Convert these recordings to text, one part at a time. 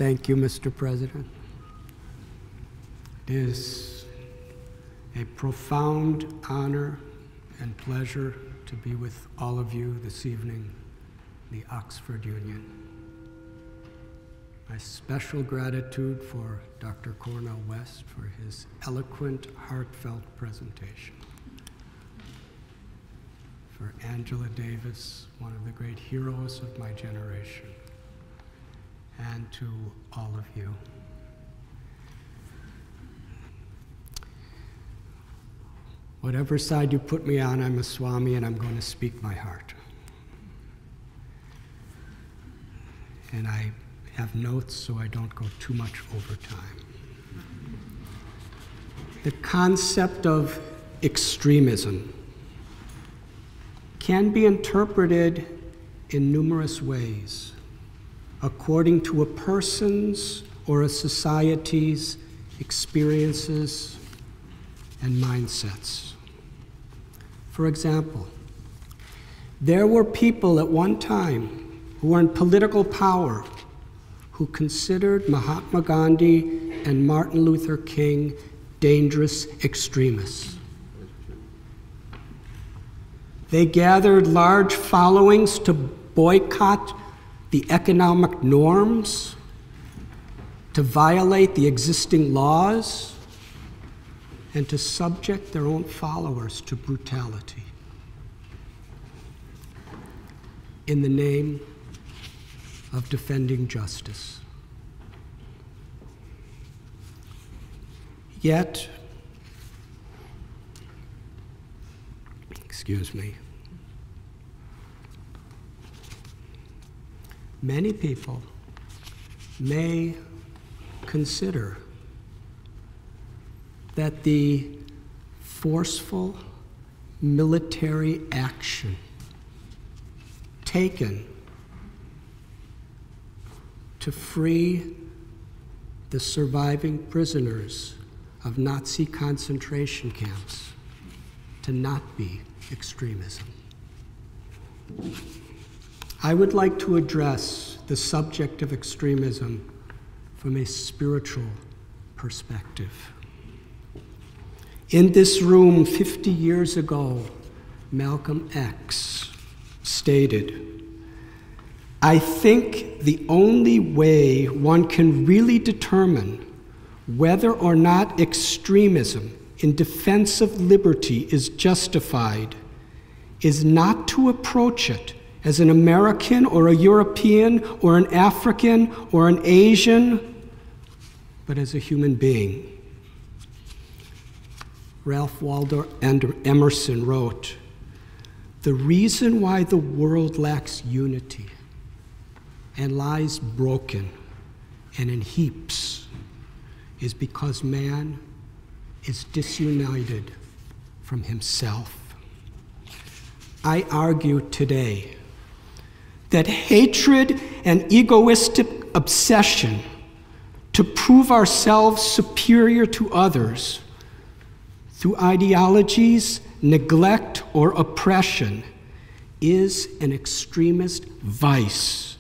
Thank you, Mr. President. It is a profound honor and pleasure to be with all of you this evening in the Oxford Union. My special gratitude for Dr. Cornel West for his eloquent, heartfelt presentation. For Angela Davis, one of the great heroes of my generation, and to all of you. Whatever side you put me on, I'm a Swami and I'm going to speak my heart. And I have notes so I don't go too much over time. The concept of extremism can be interpreted in numerous ways, according to a person's or a society's experiences and mindsets. For example, there were people at one time who were in political power who considered Mahatma Gandhi and Martin Luther King dangerous extremists. They gathered large followings to boycott the economic norms, to violate the existing laws, and to subject their own followers to brutality in the name of defending justice. Yet, many people may consider that the forceful military action taken to free the surviving prisoners of Nazi concentration camps to not be extremism. I would like to address the subject of extremism from a spiritual perspective. In this room 50 years ago, Malcolm X stated, "I think the only way one can really determine whether or not extremism in defense of liberty is justified is not to approach it as an American or a European or an African or an Asian, but as a human being." Ralph Waldo Emerson wrote, "The reason why the world lacks unity and lies broken and in heaps is because man is disunited from himself." I argue today that hatred and egoistic obsession to prove ourselves superior to others through ideologies, neglect, or oppression is an extremist vice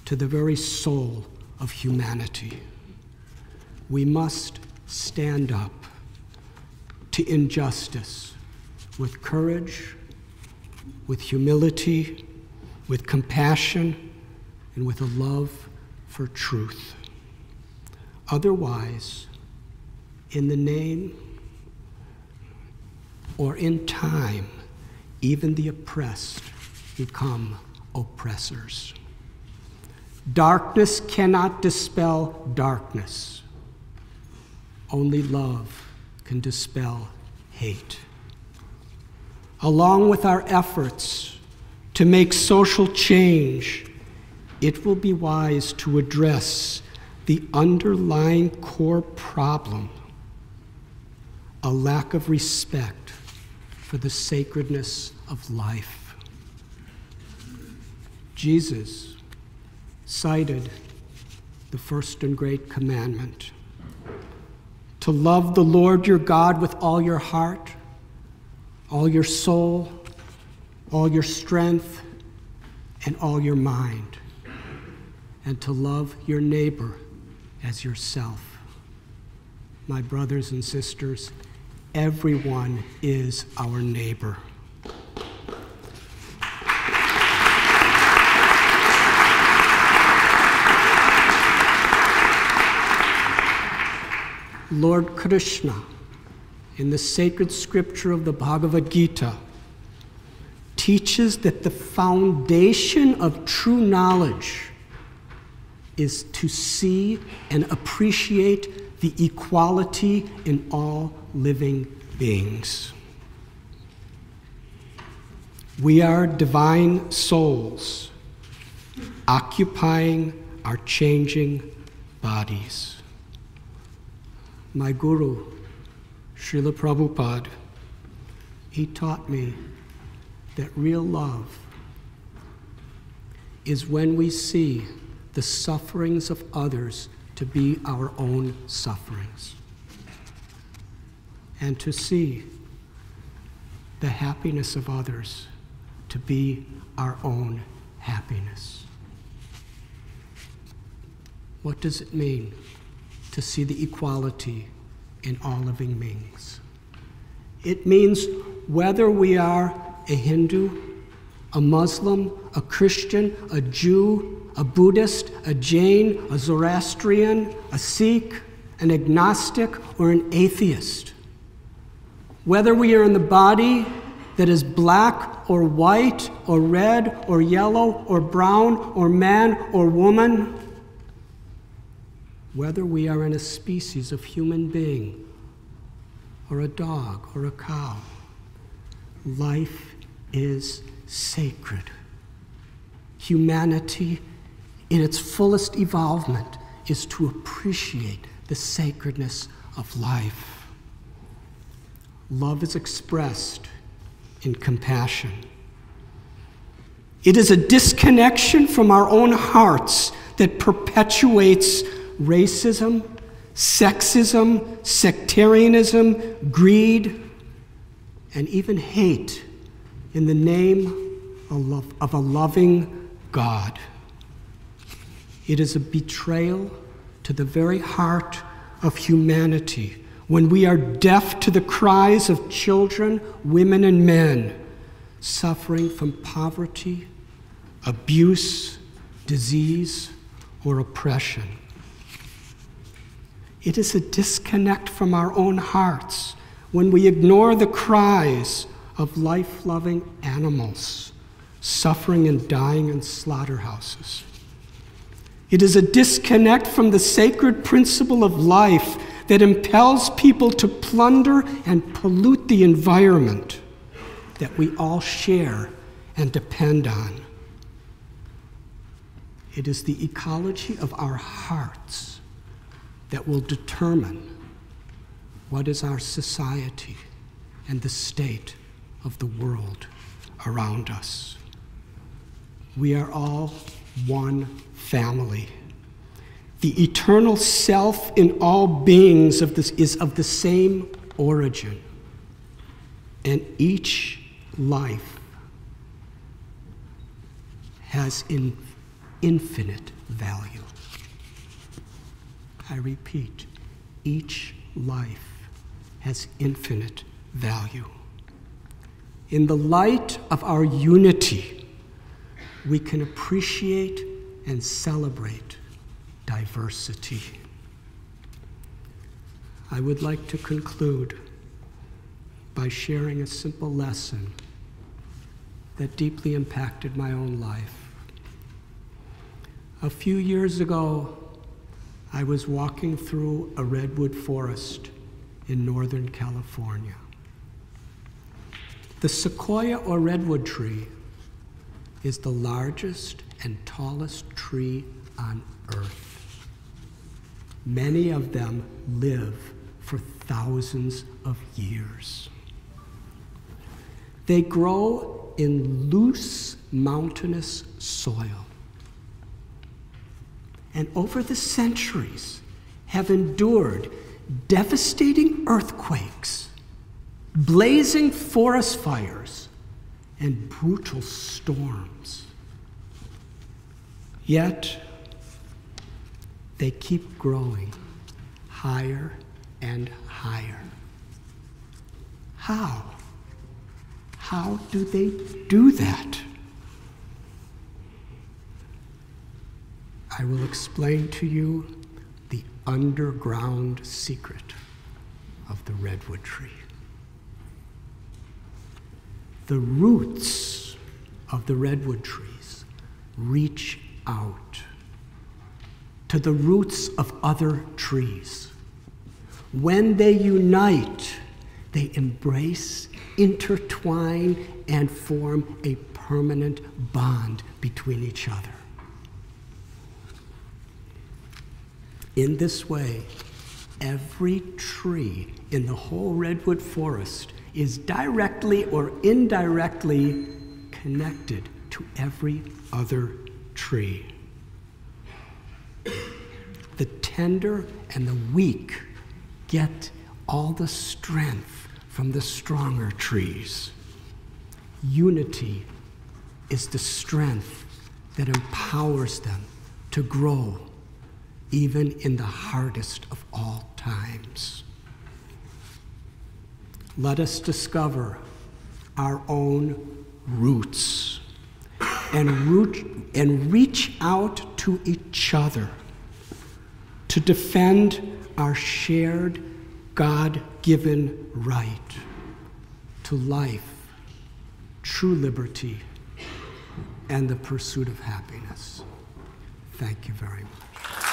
to the very soul of humanity. We must stand up to injustice with courage, with humility, with compassion, and with a love for truth. Otherwise, in the name or in time, even the oppressed become oppressors. Darkness cannot dispel darkness. Only love can dispel hate. Along with our efforts to make social change, it will be wise to address the underlying core problem, a lack of respect for the sacredness of life. Jesus cited the first and great commandment, to love the Lord your God with all your heart, all your soul, all your strength, and all your mind, and to love your neighbor as yourself. My brothers and sisters, everyone is our neighbor. Lord Krishna, in the sacred scripture of the Bhagavad Gita, teaches that the foundation of true knowledge is to see and appreciate the equality in all living beings. We are divine souls occupying our changing bodies. My guru, Srila Prabhupada, he taught me that real love is when we see the sufferings of others to be our own sufferings, and to see the happiness of others to be our own happiness. What does it mean to see the equality in all living beings? It means whether we are a Hindu, a Muslim, a Christian, a Jew, a Buddhist, a Jain, a Zoroastrian, a Sikh, an agnostic, or an atheist. Whether we are in the body that is black or white or red or yellow or brown or man or woman, whether we are in a species of human being or a dog or a cow, life is sacred. Humanity, in its fullest evolvement, is to appreciate the sacredness of life. Love is expressed in compassion. It is a disconnection from our own hearts that perpetuates racism, sexism, sectarianism, greed, and even hate in the name of a loving God. It is a betrayal to the very heart of humanity when we are deaf to the cries of children, women, and men suffering from poverty, abuse, disease, or oppression. It is a disconnect from our own hearts when we ignore the cries of life-loving animals suffering and dying in slaughterhouses. It is a disconnect from the sacred principle of life that impels people to plunder and pollute the environment that we all share and depend on. It is the ecology of our hearts that will determine what is our society and the state of the world around us. We are all one family. The eternal self in all beings is of the same origin, and each life has infinite value. I repeat, each life has infinite value. In the light of our unity, we can appreciate and celebrate diversity. I would like to conclude by sharing a simple lesson that deeply impacted my own life. A few years ago, I was walking through a redwood forest in Northern California. The sequoia or redwood tree is the largest and tallest tree on earth. Many of them live for thousands of years. They grow in loose, mountainous soil, and over the centuries have endured devastating earthquakes, blazing forest fires, and brutal storms. Yet, they keep growing higher and higher. How? How do they do that? I will explain to you the underground secret of the redwood tree. The roots of the redwood trees reach out to the roots of other trees. When they unite, they embrace, intertwine, and form a permanent bond between each other. In this way, every tree in the whole redwood forest is directly or indirectly connected to every other tree. The tender and the weak get all the strength from the stronger trees. Unity is the strength that empowers them to grow, even in the hardest of all times. Let us discover our own roots and reach out to each other to defend our shared God-given right to life, true liberty, and the pursuit of happiness. Thank you very much.